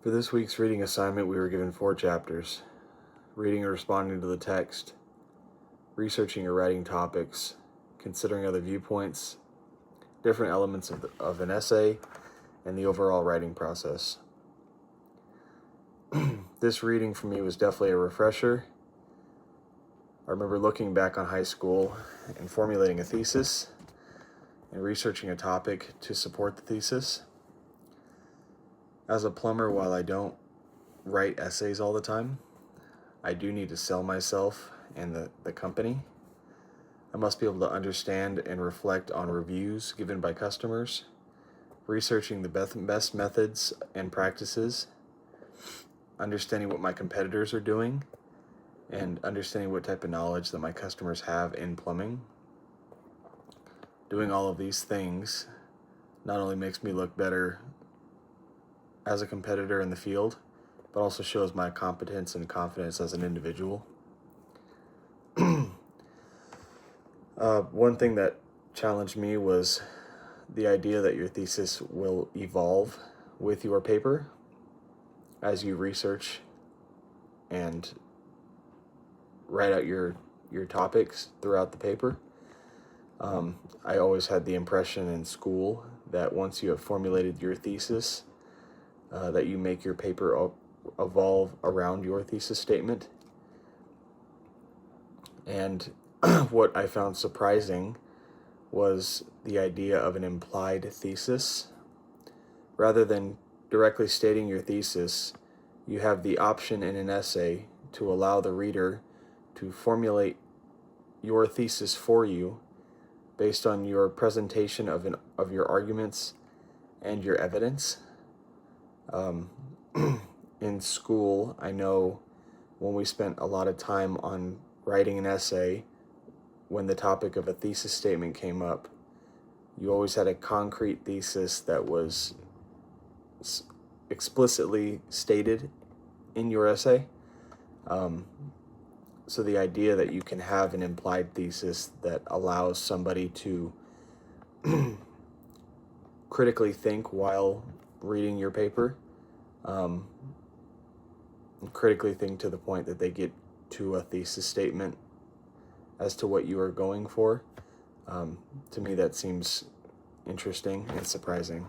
For this week's reading assignment, we were given 4 chapters: reading or responding to the text, researching or writing topics, considering other viewpoints, different elements of an essay, and the overall writing process. This reading for me was definitely a refresher. I remember looking back on high school and formulating a thesis and researching a topic to support the thesis. As a plumber, while I don't write essays all the time, I do need to sell myself and the company. I must be able to understand and reflect on reviews given by customers, researching the best methods and practices, understanding what my competitors are doing, and understanding what type of knowledge that my customers have in plumbing. Doing all of these things not only makes me look better as a competitor in the field, but also shows my competence and confidence as an individual. One thing that challenged me was the idea that your thesis will evolve with your paper as you research and write out your topics throughout the paper. I always had the impression in school that once you have formulated your thesis, that you make your paper evolve around your thesis statement. And what I found surprising was the idea of an implied thesis. Rather than directly stating your thesis, you have the option in an essay to allow the reader to formulate your thesis for you based on your presentation of your arguments and your evidence. In school, I know when we spent a lot of time on writing an essay, when the topic of a thesis statement came up, you always had a concrete thesis that was explicitly stated in your essay. So the idea that you can have an implied thesis that allows somebody to critically think while reading your paper, critically think to the point that they get to a thesis statement as to what you are going for, to me that seems interesting and surprising.